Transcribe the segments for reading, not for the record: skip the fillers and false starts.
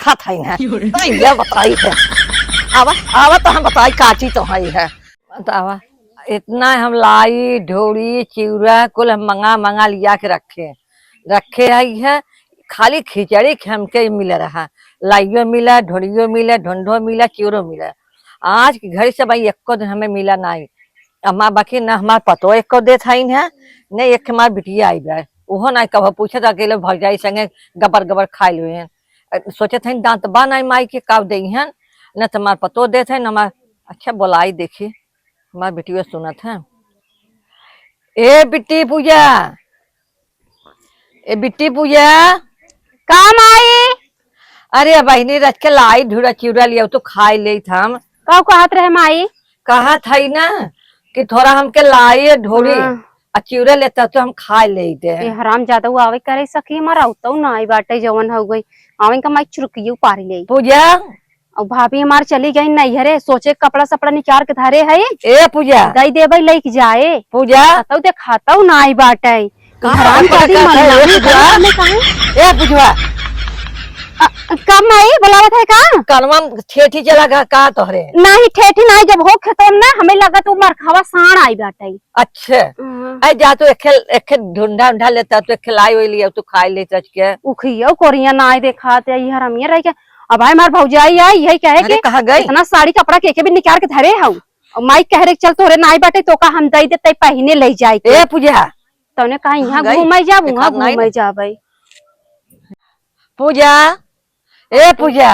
देखा था है तो ये बताई है। आवा आवा तो हम बताई काची तो है बतावा। इतना हम लाई ढोड़ी चिवड़ा कुल हम मंगा मंगा लिया के रखे रखे है। खाली खिचड़ी हमके मिल रहा, लाइयो मिला, ढोड़ियो मिला, ढोंढो मिला, चिवड़ो मिला। आज के घर से भाई एको दिन हमें मिला नहीं। अम्मा बाकी न हमार पतो एको दे था है न एक हमार बिटिया आई जाए वो ना कब पूछे तो अकेले भौजाई संगे गबर गबर खा लो। सोचे थे दांत बा नहीं माई के कब दे हैं न तुम्हार पतो दे थे न हमार। अच्छा बोलाई देखी हमार बिटिया सुनत है। ए बिट्टी पूजा, ए बिट्टी पूजा काम आई। अरे बहनी रच के लाई ढूरा चिवड़ा लिया तो खाई ले हम कब कहत रहे माई? कहा था ना कि थोड़ा हमके लाई ढोरी चिवड़ा लेता तो हम खा लेते ये हराम ज्यादा वो आवे करे सकी हमारा उतो ना आई बाटे जवन हो गई आवे का माई चुरकियो पारी ले पूजा। और भाभी हमार चली गई नैहरे सोचे कपड़ा सपड़ा निकाल के धरे है ए पूजा दई देबे लेके जाए पूजा तो देखाता ना आई बाटे हराम जादी ए पूजा कब माई बुलावत है का कलमा ठेठी चला का तोहरे नहीं ठेठी नहीं जब हो खेतों ना हमें लगा तो मरखवा साण आई बाटे। अच्छा ऐ जा तो एक ढूंढा ढूंढा लेता तो खिलाई हुई लिया तो खाई ले सच के उखियो कोरिया ना आई देखाते ये हरामिया रह के अब भाई मार भौजाई आई यही कहे कि कहा गई इतना साड़ी कपड़ा के भी निकाल के धरे हूँ माई कह रहे चल तोरे नाई बाटे तो का हम दई देते पहने ले जाए ए पूजा तौने कहा यहाँ घूमे जा वहाँ घूमे जा भाई पूजा। ए पूजा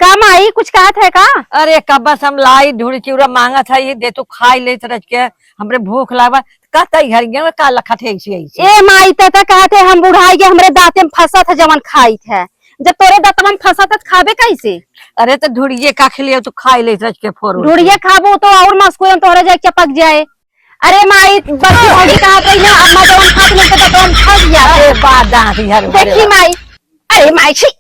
कम आई कुछ कहा था का? अरे कब हम लाई ढूंढी चिवड़ा मांगा था ये दे तो खाई ले रच के हमरे भूख लावा कहता घर का लखा थे ए माई तता कहते हम बुढ़ाई के हमरे दांते में फंसा था जवन खाई था जब तोरे दांतवा में फंसा था खाबे कैसे? अरे तो ढूढ़िए का खिलिए तो खाई ले रच के फोर ढूढ़िए खाबो तो और मस्कुरन तोरे जाके चपक जाए। अरे माई बच्ची होगी कहा पे ना अम्मा जवन खात नहीं तो हम फंस जाए बाद दांत यार देखी माई। अरे माई छी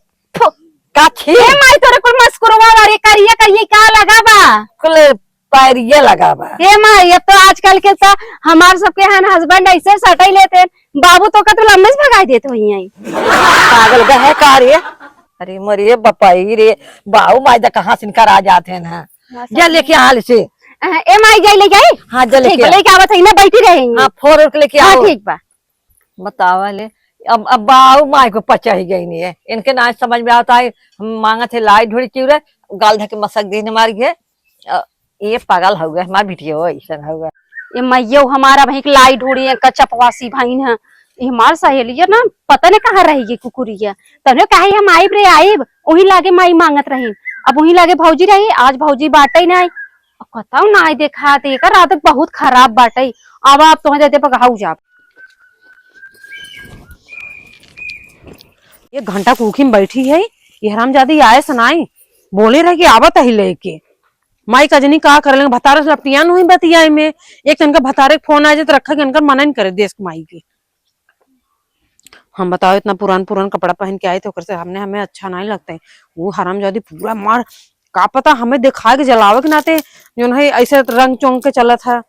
काठी ए माई तोरे कुल मस्कुरवा वारे करिए करिए का लगाबा कुल पैरिए लगाबा। ए माई अब तो आजकल के तो हमार सबके हन हस्बैंड ऐसे सटाई लेते बाबू तो का तो लम्बे से भगाई देते हुई पागल का है का रे। अरे मरिए बपाई रे बाऊ माई दा कहां से निकर आ जाते हैं ना जा लेके हाल से ए माई जाई ले जाई। हां जा लेके आवत है ना बैठी रहेंगे। हां फोर के लेके आओ ठीक बा बतावा ले। अब बाऊ माई को पचा ही गई नहीं है इनके ना समझ में आता है। हम मांगा थे लाई ढोड़ी चिवड़ा गाल धके मसक देने मारी है ये पागल हो गया हमार बिटिया हो ऐसा हो गया। ये मैयो हमारा भाई लाई ढोड़ी है कचपवासी भाई है ये हमार सहेली है ना पता नहीं कहाँ रहेगी कुकुरिया तने कहे हम आइब रे आइब वही लागे माई मांगत रही अब वही लागे भौजी रही आज भौजी बाटे नहीं कताऊ ना आई देखा एकर आदत बहुत खराब बाटे। अब आप तुम्हें दे पगाऊ जा ये घंटा कुखी में बैठी है ये हरामजादी आए सुनाई बोले रहे कि आवत ही लेके माई कजनी का कर लेंगे भतारे से लपटियान हुई बतिया में एक तनका भतारे फोन आ जाए तो रखा के मना नहीं करे देश माई की। हम बताओ इतना पुरान पुरान कपड़ा पहन के आए थे से हमने हमें अच्छा नहीं लगता है वो हरामजादी पूरा मार का पता हमें दिखा के जलावे के नाते जो है ऐसे रंग चौंक के चला था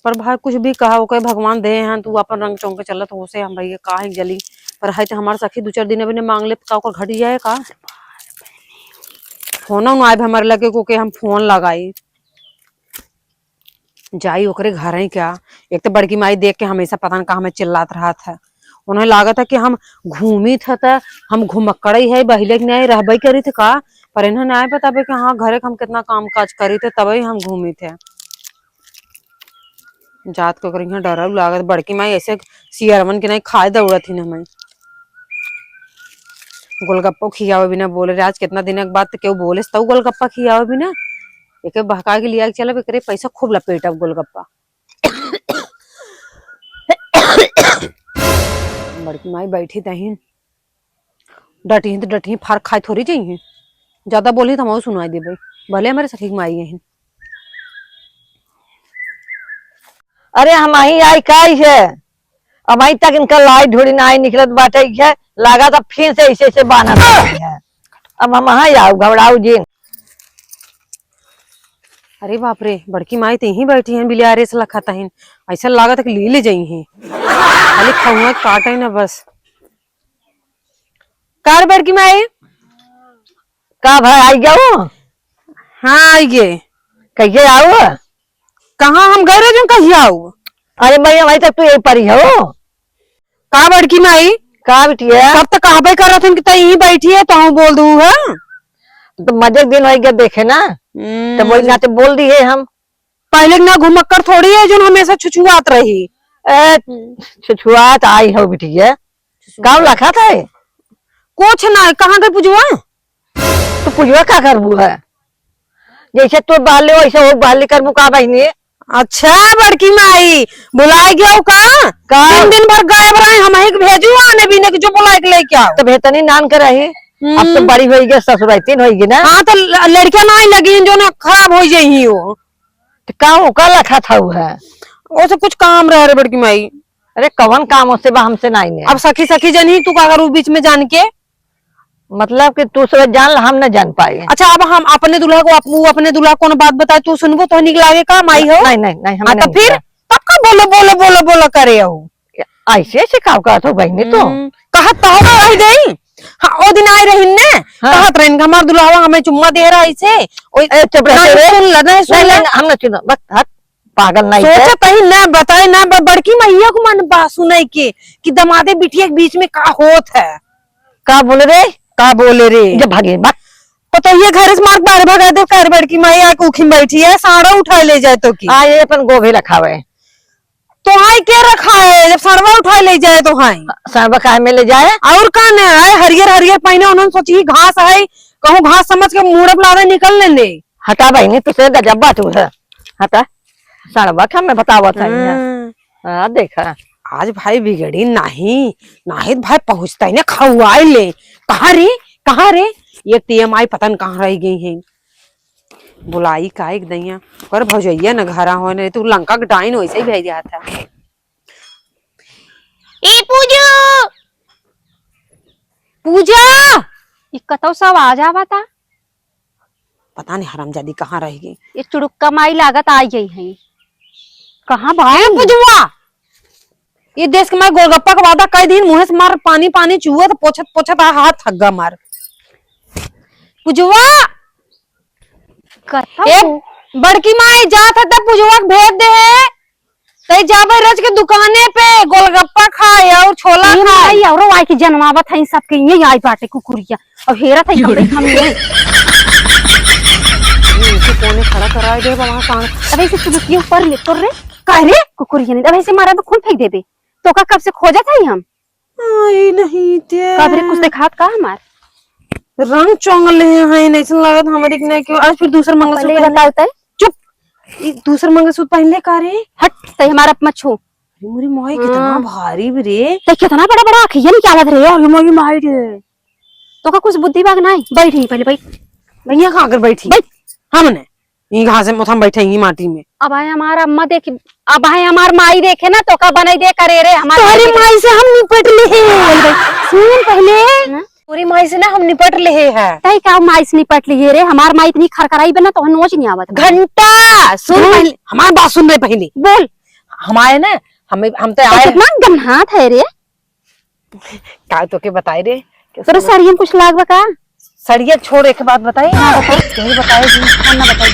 पर भाई कुछ भी कहा वो कहे भगवान दे हैं तू अपन रंग चौंक के चलत हो से हम भैया का जली पर है तो हमारे सखी 2-4 दिन अभी मांग ले का घट जाए का फोन आए हमारे लगे को के हम फोन लगाई जाई ओकरे घर है क्या। एक तो बड़की माई देख के हमेशा पता नहीं कहा हमें चिल्लात रहा था उन्हें लगा था कि हम घूमी था हम घुमक्कड़ी है बहिले नहीं रहबई करी थे का पर इन्हें नहीं पता कि हाँ घरे हम कितना काम काज करी थे तभी हम घूमी थे जात को यहाँ डर लागत बड़की माई ऐसे सियरवन के नहीं खाए दौड़ा थी हमें गोलगप्पा खियावे बिना बोले रहे आज कितना दिन के बाद तो क्यों बोले तो गोलगप्पा खियावे बिना एक बहका के लिया चला करे पैसा खूब लपेट अब गोलगप्पा बड़की माई बैठी तही डटी तो डटी फार खाए थोड़ी चाहिए ज्यादा बोली तो हम सुनाई दे भाई भले हमारे सखी माई है। अरे हम आई काई है अब आई तक इनका लाई ढूंढी ना आई निकलत बाटे है लगा था फिर से ऐसे बाना है अब हम आओ घबराऊ जी। अरे बाप रे बड़की माई तो यही बैठी है बिलियारे से लखा तहीन ऐसा लागत है ले जाई है खाली खाऊंगा काटे ना बस कार बड़की माई का भाई आई जाओ? हाँ आइए। कैसे आओ? कहाँ हम गए रहे कहीं आओ? अरे मैं वहीं तक तो यही परी हो। का बड़की माई का बिटिया? कब तक कहाँ पे कर रहे थे कि यहीं बैठी है तो बोल दू है। तो मजे दिन हो गया देखे ना, तो वही ना तो बोल दिए हम। पहले ना घुमक्कर थोड़ी है जो हमेशा छुछुआत रही। छुछुआत आई हो बिटिया, काम रखा था। कुछ ना, कहाँ गए पुजवा? तो पुजवा का करबू है? जैसे तो बहले वैसे वो बहले करबू का बहनी? अच्छा बड़की माई बुलाए गया का? 3 दिन भर गायब रहे, हम ही भेजू आने बीने की जो बुलाए के लेके आओ। तो बेहतनी नान कर रही, अब तो बड़ी होगी ससुराइतीन होगी ना। हाँ तो लड़कियां ना लगी जो ना खराब हो जाही वो। तो काम का रखा था वो है? वो सब कुछ काम रह रहे बड़की माई। अरे कवन काम उससे हमसे नहीं है। अब सखी सखी जनी तू का करू बीच में जान के? मतलब कि तू सब जान हम न जान पाए। अच्छा अब हम अपने दूल्हा को अपने दूल्हा को बात बताए तू सुनबो तो निक लागे का माई हो? नहीं नहीं नहीं, तो फिर तब का बोलो बोलो बोलो बोलो करे हो ऐसे ऐसे काम करत हो बहनी। तो कहत तो रह गई। हाँ ओ दिन आई रही ने कहत रही हमार दूल्हा हमें चुम्मा दे रहा ऐसे चुप रहे। सुन ले हम न सुनो, बस हट पागल नहीं सोचा कहीं न बताए ना बड़की मैया को मन बात सुनाई कि दमादे बिटिया के बीच में का होत है। का बोल रे? का बोले रे? जब भागे बात तो ये घर से मार्ग बाहर भगा दे कर बड़की मैया कुखी बैठी है साड़ा उठा ले जाए तो की आए अपन गोभी रखावे तो हाई के रखा है जब सड़वा उठा ले जाए तो हाई सरवा काहे में ले जाए? और का न है हरियर हरियर पहने उन्होंने सोची घास है कहूँ घास समझ के मुड़प लावे निकल ले ले। हटा बहनी तुझसे गजब बात हुआ है। हटा सरवा का मैं बतावा था। हाँ देखा आज भाई बिगड़ी नहीं नाहिद भाई पहुंचता ही ना खवाए ले। कहाँ रे ये TMI पतन कहाँ रह गई है। बुलाई का एक दैया कर भौजैया न घरा हो नहीं तू लंका के डाइन वैसे ही भेज दिया था। ए पूजा ये कतौ सब आ जावा था। पता नहीं हरामजादी कहाँ रह गई। ये चुड़ुक्का माई लागत आई गई है। कहाँ भाई पुजवा ये देश के मैं गोलगप्पा का वादा कई दिन मुंह से मार पानी पानी चुआ तो पोछत पोछत हाथ थक गा मार। पुजवा एक बड़की माई जात है तब पुजवा के भेज दे है तई जाबे रज के दुकाने पे गोलगप्पा खाए और छोला खाए और आई की जनमावत है सबके ये आई बाटे कुकुरिया और हेरा था हम ये कोने खड़ा कराए दे वहां कान। अब ऐसे चुड़ुकिया ऊपर ले कर रे काहे रे कुकुरिया ने अब ऐसे मारा तो खून फेंक देबे तो का कब से खोजा था हम। आई नहीं ते कब रे कुछ दिखात का हमार रंग चोंगले हैं नहीं लगत हमारे ने क्यों आज फिर दूसरा मंगलसूत्र बताओ तय चुप दूसरा मंगलसूत्र पहन ले का रे हट तय हमारा मत छू। मोरी मोई कितना भारी रे तय कितना बड़ा बड़ा आंखें नहीं क्या लग रहे हो मोरी माई रे तो का कुछ बुद्धि बाग नहीं बैठी पहले बैठ भैया कहाँ कर बैठी बैठ हमने यही घास में हम बैठे यही माटी में। अब आए हमारा अम्मा देखे अब आए हमार माई देखे ना तो का बनाई दे करे रे हमारी माई से हम निपट ले सुन पहले पूरी माई से ना हम निपट ले है तई का माई से निपट लिए रे हमार माई इतनी खरखराई बना तो नोच नहीं आवत घंटा सुन पहले हमारी बात सुन रहे पहले बोल हमारे ना हम तो आए कितना गन्हात है रे क्या तो के बताए रे तेरे सरिया में कुछ लाग बका सड़िया छोड़ एक बात बताई हाँ बता यही बताए ना बता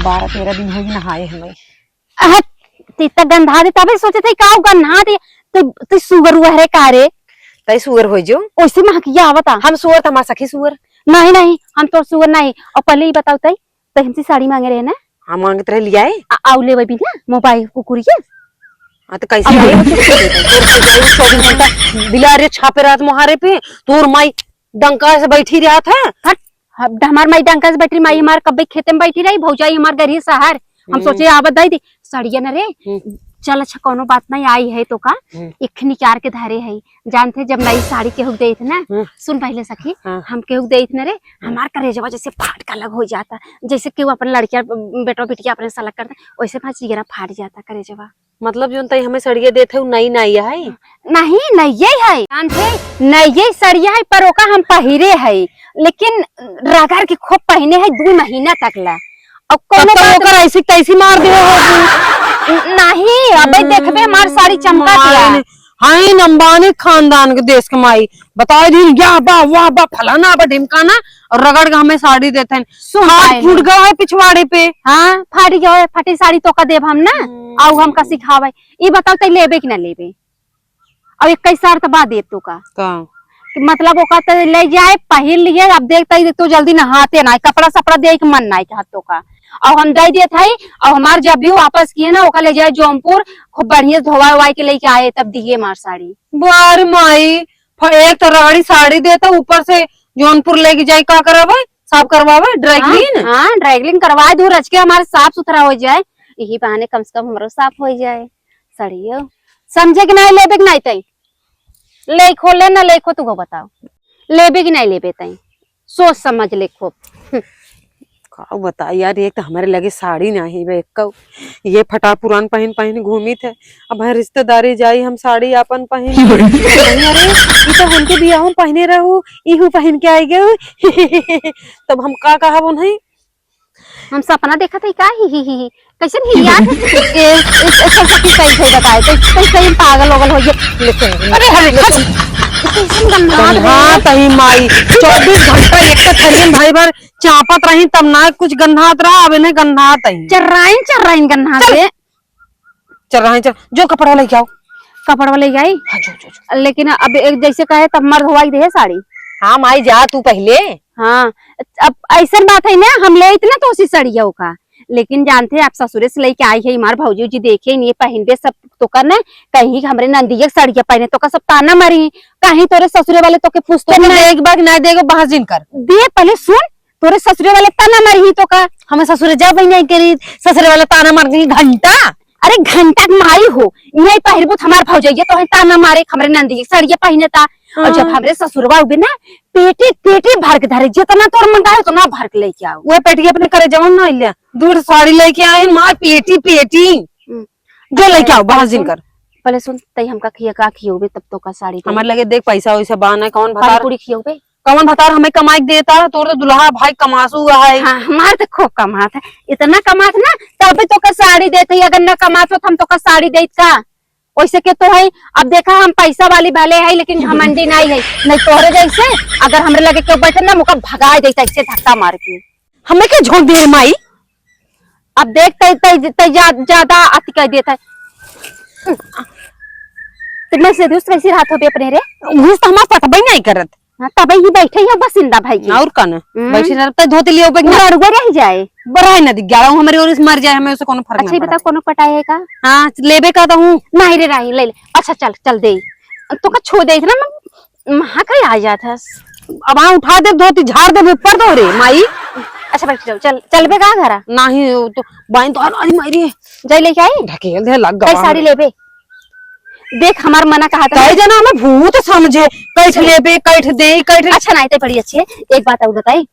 12-13 दिन हो नहाए हमें इतना गंधा दे तबे सोचे थे का गन्हा दे तो सुगर हुआ है का रे तई सुअर हो जो ओइसे महकिया आवता हम सुअर तमार सखी सुअर नहीं नहीं हम तो सुगर नहीं और पहले ही बताओ तई तो हमसे साड़ी मांगे रहे ना हम मांगते रह लिया है आउ ले भी ना मोबाइल कुकुरिया हाँ तो कैसे आई 24 घंटा बिलारे छापे रात मुहारे पे तोर माई डंका से बैठी रहा था। हट हमार माई डंका से बैठी माई हमार कब्बे खेते में बैठी रही भौजाई हमार घर ही शहर हम सोचे आवत दई दी सड़िया न रे चल अच्छा कोनो बात नहीं आई है तो का इखनी चार के धारे है जानते जब नई साड़ी के हुक दे थे ना सुन पहले सखी हम के हुक दे थे ना रे हमार करेजवा जैसे फाट का अलग हो जाता जैसे कि वो अपन लड़कियां बेटो बिटिया अपने सलग करता वैसे फाट जिगरा फाट जाता करेजवा। मतलब जो तई हमें सड़िया देते हो नई नई है नहीं नहीं है जानते नहीं सड़िया है पर ओका हम पहिरे है लेकिन रगड़ के खूब पहने है 2 महीना तक ला और कोनो तो ऐसी तैसी मार दे नहीं अबे देखबे हमार साड़ी चमका दिया हाँ इन अंबानी खानदान के देश के माई बताओ दिन या बा वाह बा फलाना बा ढिमकाना और रगड़ के हमें साड़ी देते हैं। हाथ फूट गया है पिछवाड़े पे। हाँ फाटी गयो फटी साड़ी तो का देब हम ना आउ हमका सिखावे। ई बताओ तै लेबे कि ना लेबे? अब 21 साल बाद देब तो का कि मतलब ओका तो ले जाए पहन लिए। अब देखते तो जल्दी नहाते ना कपड़ा सपड़ा दे के मन ना हाथों का और हम दे दिए थे और हमार जब भी वापस किए ना ओका ले जाए जौनपुर खूब बढ़िया धोवा उवा के लेके आए तब दिए मार साड़ी। बार माई एक तो रगड़ी साड़ी देता ऊपर से जौनपुर लेके जाए का करावे साफ करवावे ड्राई क्लीन। हाँ ड्राई क्लीन करवाए दूर रच के हमारे साफ सुथरा हो जाए यही बहाने कम से कम हमारा साफ हो जाए सड़ियो। समझे कि नहीं लेबे कि नहीं तई लेखो ले ना लेखो तू बताओ लेबे कि नहीं लेबे तई सोच समझ लेखो। का बता यार एक तो हमारे लगे साड़ी नहीं बे ये फटा पुरान पहन पहन घूमी थे। अब है रिश्तेदारी जाई हम साड़ी अपन पहन अरे ये तो हमके बियाह में पहने रहू इहू पहन के आई गए तब हम का कहा वो नहीं हम सपना देखा था का ही कैसे नहीं यार कैसे बताए कैसे पागल वगल हो गए। अरे हरे गंधा तही माई 24 घंटा एक थलियन भाई भर चापत रही तब ना कुछ गंधात रहा अब इन्हें गंधात ही चर्राइन गन्ना से चल रहा है। जो कपड़ा लेके आओ कपड़ा ले गई। हाँ, जो। लेकिन अब एक जैसे कहे तब मर्द धोवाई दे साड़ी। हाँ माई जा तू पहले। हाँ अब ऐसा बात है ना हम ले इतना तो उसी सड़िया का लेकिन जानते हैं आप ससुरे से लेके आई है हमारे भौजी जी देखे नहीं पहनबे सब तो करना कहीं हमारे नंदिया सड़िया पहने तो का सब ताना मारी कहीं तोरे ससुरे वाले तो के पूछते एक बार नहीं देगो बहाजिन कर दे पहले सुन तोरे ससुरे वाले ताना मारी तो का हमें ससुरे जा नहीं करी ससुरे वाले ताना मार गई घंटा। अरे घंटा माई हो नहीं पहनबो हमारे भौजैया तो है ताना मारे हमारे नंदी सड़िया पहने था और जब हमारे ससुरवा उबे ना पेटे भर के धरे जितना तोर मंगाए उतना भर के लेके आओ वो पेटी अपने करे जाओ ना इल्ला दूर साड़ी लेके आए मार पेटी जो लेके आओ बहाजिन कर। पहले सुन तई हमका खिया का खियोबे तब तो का साड़ी हमारे लगे देख पैसा वैसा बान है कौन भतार पूरी खियोबे कौन भतार हमें कमाई देता तोर तो दुल्हा भाई कमासू है। हाँ हमार तो खूब कमात है इतना कमात ना तब तो का साड़ी देते अगर न कमात तो हम तो का साड़ी देत का वैसे के तो है। अब देखा हम पैसा वाली भले है लेकिन घमंडी नहीं है नहीं तोहरे जैसे अगर हमरे लगे क्यों बैठे ना मुका भगा देता ऐसे धक्का मार के हमें क्या झोंक दिए माई। अब देखते ज्यादा अति कर देता है मैं से दूसरे कैसे हाथ हो अपने रे मुझे तो हमारा पता भी नहीं करत। हाँ तब ही बैठे ही बसिंदा भाई और कन बैठे रहते धोती लियो पे रह जाए बड़ा है ना दिख गया हमारे और मर जाए हमें उसे कोनो फर्क अच्छा बता कोनो पटाए का। हाँ लेबे का तो हूँ नहीं रे राही ले ले अच्छा चल दे तो का छो दे ना वहां का आ जाता अब हाँ उठा दे धोती झाड़ दे ऊपर दो रे माई। अच्छा बैठ जाओ चल बे का घरा नहीं तो बाइन तो अरे मारी जाई लेके आई ढकेल दे लग गवा साड़ी लेबे देख हमार मना कहा था कई जना हमें भूत समझे कैठ लेबे कैठ दे कैठ। अच्छा नहीं तो बड़ी अच्छी है एक बात और बताई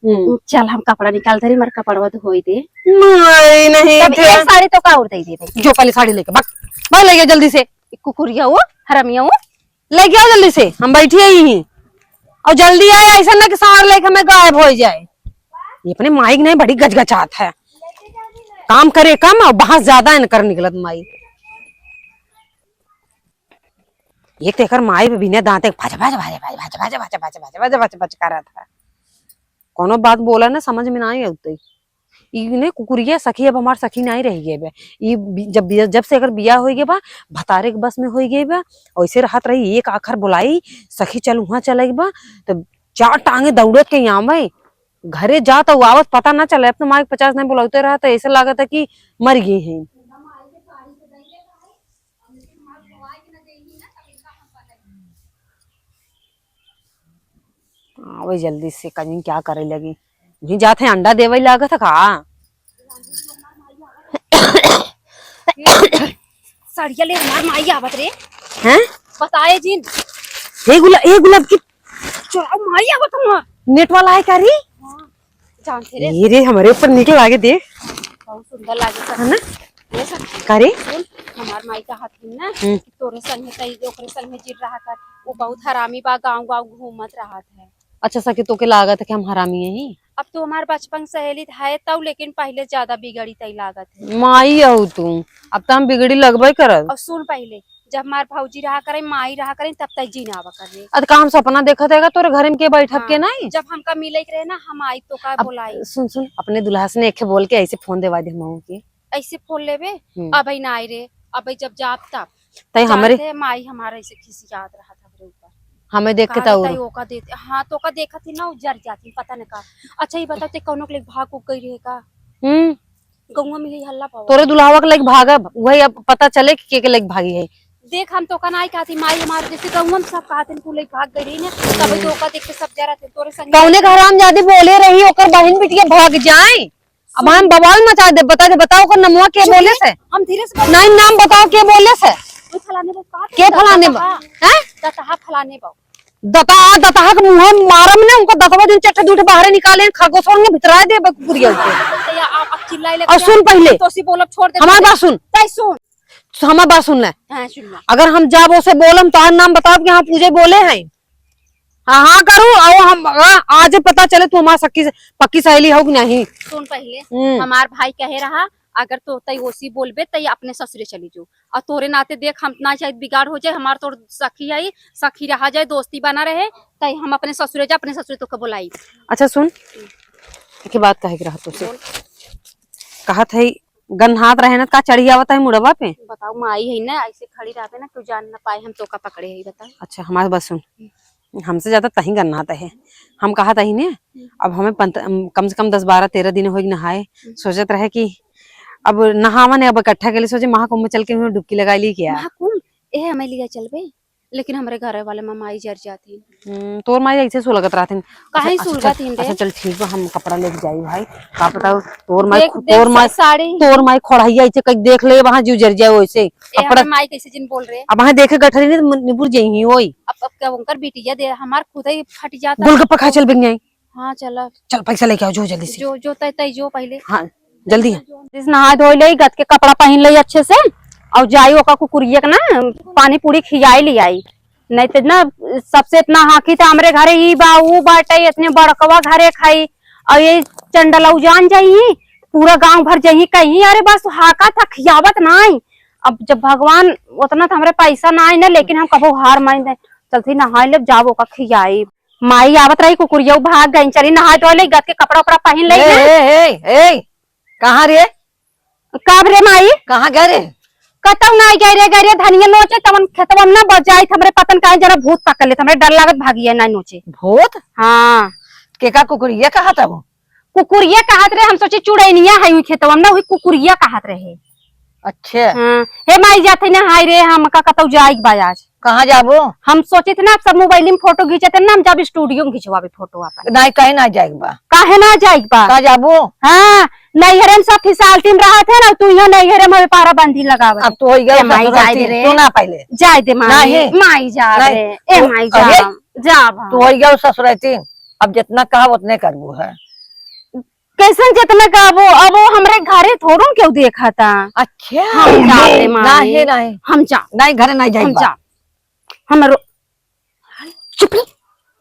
चल हम कपड़ा निकाल दे मर कपड़ा तो होई दे नहीं तब एक साड़ी तो का और दे दे जो पहले साड़ी लेके भाग ले गया जल्दी से कुकुरिया वो हरामिया वो ले गया जल्दी से हम बैठे ही और जल्दी आए ऐसा ना कि सार लेके हमें गायब हो जाए। ये अपने माइक नहीं बड़ी गजगचात है काम करे कम और बाहर ज्यादा है कर निकलत माई। एक तेकर माई पे बिना दांते भाजा भाजा भाजा भाजा भाजा भाजा भाजा भाजा भाजा भाजा भाजा भाजा कर रहा था कोनो बात बोला ना समझ में ना आई उतई इने कुकुरिया सखी अब हमार सखी नहीं रह गए बे ये जब से अगर बिया हो गए बा भतारे के बस में हो गए बा ऐसे राहत रही एक आखर बुलाई सखी चल वहां चले बा तो 4 टांगे दौड़त के यहाँ में घरे जा तो वापस पता ना चले अपने माँ 50 नहीं बुलाते रहा तो ऐसा लगा था कि मर गई है। वही जल्दी से कहीं क्या करे लगी नहीं जाते हैं अंडा देवे लागत था का सड़िया ले हमार माई आवत रे हैं बताए जी एक गुलाब की चुराओ माई आवत हूं नेट वाला है क्या री जानते रे ये रे हमारे ऊपर निकल आगे देख बहुत सुंदर लागे है ना ये सब करे हमार माई का हाथ में ना तोरे संग में तई ओकरे संग में जिर रहा कर वो बहुत हरामी बा गांव घूमत रहा है। अच्छा सके तो के लागत है कि हम हरामी है ही अब तो हमार बचपन सहेली है तब लेकिन पहले ज्यादा बिगड़ी तई लागत है माई हो तू अब तो हम बिगड़ी लगबे करत। और सुन पहले जब हमार भौजी रहा करे माई रहा करे तब तक जी ना आवा करे। अद का हम सपना देखा था तोरे घर में के बैठक के नहीं। जब हमका मिले रहे ना हम आई तो का बोलाई। सुन सुन अपने दुल्हा से एक बोल के ऐसे फोन देवा दे हम के ऐसे फोन लेवे अब ना आई रे अब जब जाब तब तई हमरे माई हमारा ऐसे खिसियात रहा था मेरे ऊपर हमें देख के ताऊ ओका देते हाँ तो का देखा थी ना उजर जाती पता नहीं का। अच्छा ये बताते कौनो के लिए भाग उग गई रहे का गौवा में हल्ला पावा तोरे दुल्हावा के लेके भागब वही अब पता चले कि के लेके भागी है। देख हम तो का नहीं कहती माई हमारे जैसे गौवा में सब कहते तू लेके भाग गई रही ना तब तो का देख के सब जा रहे थे तोरे संग कौने घर हम जादी बोले रही ओकर बहन बिटिया भाग जाए। अब हम बवाल मचा दे बता दे बताओ ओकर नमवा के बोले से हम धीरे से नहीं नाम बताओ के बोले से फलाने बा के फलाने बा हैं दतहा फलाने बा दतहा के मुंह मारम ने उनको दतवा दिन चट्टा दूठे बाहर निकाले खरगोशवा में भितरा दे पुरिया के। आप चिल्लाए ले और सुन पहले तो सी बोलब छोड़ दे हमारी बात सुन तै सुन हमारी बात सुन ले। हां सुन ले अगर हम जाब उसे बोलम तो नाम बताओ कि हाँ पूजे बोले हैं। हाँ हाँ करूँ और हम आज पता चले तू हमारा सच्ची पक्की सहेली हो कि नहीं। सुन पहले हमार भाई कहे रहा अगर तो तई ओसी बोलबे तई अपने ससुरे चली जो और तोरे नाते देख हम ना चाहे बिगाड़ हो जाए हमार तो सखी आई सखी रहा जाए दोस्ती बना रहे तई हम अपने ससुरे जा अपने ससुरे तो बुलाई। अच्छा सुन की बात कहे रहा तुझसे कहा था गन हाथ रहे ना का चढ़ी आवता है मुड़वा पे बताओ माई है ना ऐसे खड़ी रहते ना क्यों जान ना पाए हम तो का पकड़े है बताओ। अच्छा हमारी बात सुन हमसे ज्यादा तही गन्ना आता है हम कहा था ही ने अब हमें कम से कम 10-12-13 दिन हो नहाए सोचत रहे कि अब नहावा ने अब इकट्ठा के लिए सोचे महाकुंभ में चल के डुबकी लगा ली क्या महाकुंभ ए हमें लिया चलबे लेकिन हमारे घर वाले माई जर जाती तोर माई ऐसे सुलगत रहते काहे सुलगत हिंदे। अच्छा चल ठीक है हम कपड़ा लेके जाई भाई का बताओ तोर माई खोड़ाइया ऐसे कहीं देख ले वहां जीव जर जाए वैसे कपड़ा माई कैसे जिन बोल रहे अब वहां देखे गठरी ने निपुर जाई होई अब क्या उनकर बिटिया दे हमार खुद ही फट जाता गोलगप्पा खा चल बिक जाई। हां चल चल पैसा लेके आओ जो जल्दी से जो तय जो पहले हाँ जल्दी नहा धो ले गत के कपड़ा पहन ले अच्छे से और जाई ओका कुकुरिया के ना पानी पूरी खियाई ले आई नहीं तो ना सबसे इतना हाकी तो हमारे घरे ही बाऊ बाटे इतने बड़कवा घरे खाई और ये चंडला जान जाई पूरा गांव भर जाई कहीं अरे बस हाका था खियावत नहीं। अब जब भगवान उतना तो हमारे पैसा ना आई ना लेकिन हम कबो हार मान दे चलती नहाई ले जाओ का खियाई माई आवत रही कुकुरिया भाग गई चली नहा धो ले गत के कपड़ा उपड़ा पहन ले। कहाँ रे कब रे माई कहाँ गए रे कतौ ना गए रे धनिया नोचे तवन खेतवा में ना बजाई हमरे पतन काहे जरा भूत पकड़ ले हमरे डर लागत भागिए ना नोचे भूत। हां केका कुकुरिया कहा था वो कुकुरिया कहत रहे हम सोचे चुड़ैनिया है हुई खेतवा में ना हुई कुकुरिया कहत रहे। अच्छा हां हे माई जाते ना हाय रे हम का कतौ जाई बाज कहाँ जाबो हम सोचे थे ना सब मोबाइल में फोटो खींचते ना हम जब स्टूडियो में खिंचवाबे फोटो अपन नहीं कहीं ना जाएगा काहे ना जाएगा कहाँ जाबो। हां नैहरे में सब फिसालती में रहा थे ना तू यहाँ नैहरे में पारा बंधी लगावे अब तो हो गया माई जाए दे रे सुना पहले जाए दे माई माई जा रे ए माई जा तू हो गया ससुरती अब जितना कहा उतने करबो है कैसन जितना कहबो अब वो हमरे घरे थोड़ो क्यों देखा था। अच्छा हम जाते नहीं नहीं हम जा नहीं घरे नहीं जाएगा हम जा हम चुप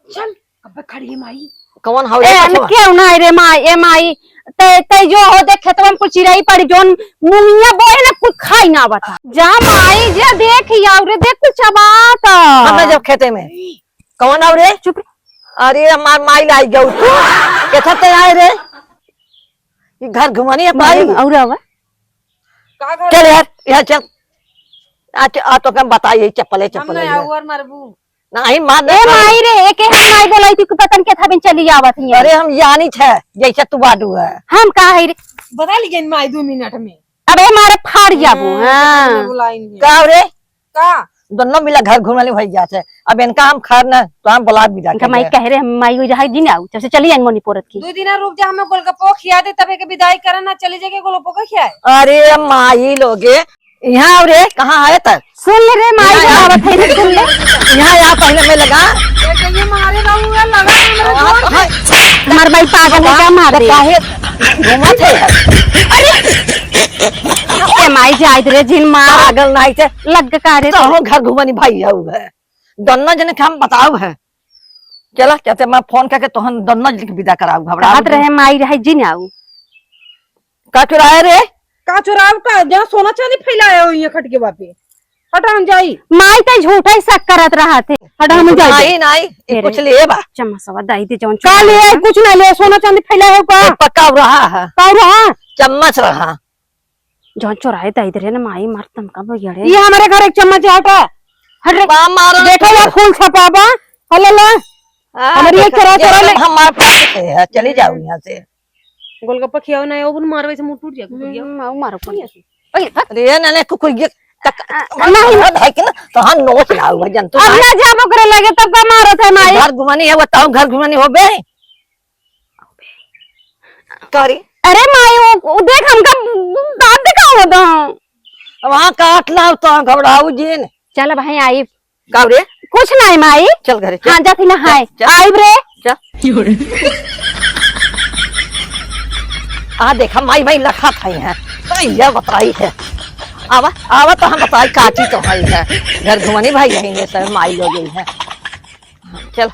चल अब खड़ी माई कौन हो क्यों ना रे माई ए माई ते जो हो दे खेतवा में कुछ चिड़ई पड़ी जोन मुंगिया बोए ना कुछ खाई ना बता जा माई जे देख याव रे देख कुछ बात हमें जब खेते में कौन हो रे चुप अरे हमार माई लाई गऊ तू कैसा ते आए रे ये घर घुमानी है भाई और आवा चल यार चल आ तो क्या बताइए चप्पल चप्पल नहीं मार ए माई रे एक माई बोलाई थी पतन के था बिन चली आवत ही अरे हम जानी छे जैसे तू बाडू है हम का है रे बता लीजिए माई 2 मिनट में अबे मारे फाड़ जाबू हां का रे का दोनों मिला घर घुमाने भई जाते अब इनका हम खर ना तो हम बुला भी जाके माई कह रहे माई हो जाए दिन आऊ जब से चली जाएंगे मोनी पोरत की 2 दिन रुक जा हमें गोलगप्पो खिया दे तबे के विदाई करना चली जाके गोलगप्पो का खिया अरे माई लोगे यहाँ रे कहाँ आए तक सुन ले रे माई आवत है सुन ले यहाँ पहले में लगा ये मारे लगा हमार भाई पागल है क्या मारे काहे घुमा थे ए माई जाय रे जिन मार पागल नहीं थे लग का रे तो घर घुमानी भाई है दोनों जने के हम बताओ है चला कहते मैं फोन करके तो हम दोनों जने विदा कराऊ घबराहट रहे माई रहे जिन आऊ का चुराए रे का चुराव का जहाँ सोना चांदी फैलाया हो ये खटके बापे हटा हम जाई। माई तो झूठा ही शक करत रहा थे। हटा हम जाई। नहीं नहीं ये कुछ ले बा चम्मचवा दाई दे जौन का ले आई? कुछ ना ले, सोना चांदी फैला है का? पका रहा है का रहा? चम्मच रहा जौन चोराए दाई दे रे ना माई मार तमका बगड़े। ये हमारे घर एक चम्मच है, हटा। हट रे बा मारो देखो यार फूल छपाबा। हल्ला ला हमारी एक चोरा चोरा ले। हमारे पास है, चली जाओ यहाँ से। गोलगप्पा खियाओ ना, ओबन मारवे से मुंह टूट जाए। मारो कोई ओए अरे नने कुकुर ये नहीं है कि ना तो हम नोच लाओ भजन तू अब ना जाबो करे लगे तब का मारो थे माई। घर घुमानी है बताओ, घर घुमानी हो बे करी। अरे माई वो देख हमका दांत दिखाओ तो वहाँ काट लाओ तो घबराऊ जीन चल भाई आई काव रे कुछ नहीं माई। चल घरे हाँ जाती ना हाय आई रे आ देखा माई भाई लखा था है ये बताई है। आवा आवा तो हम बताई काची तो है घर घुमानी भाई यही ने सब माई हो गई है। चल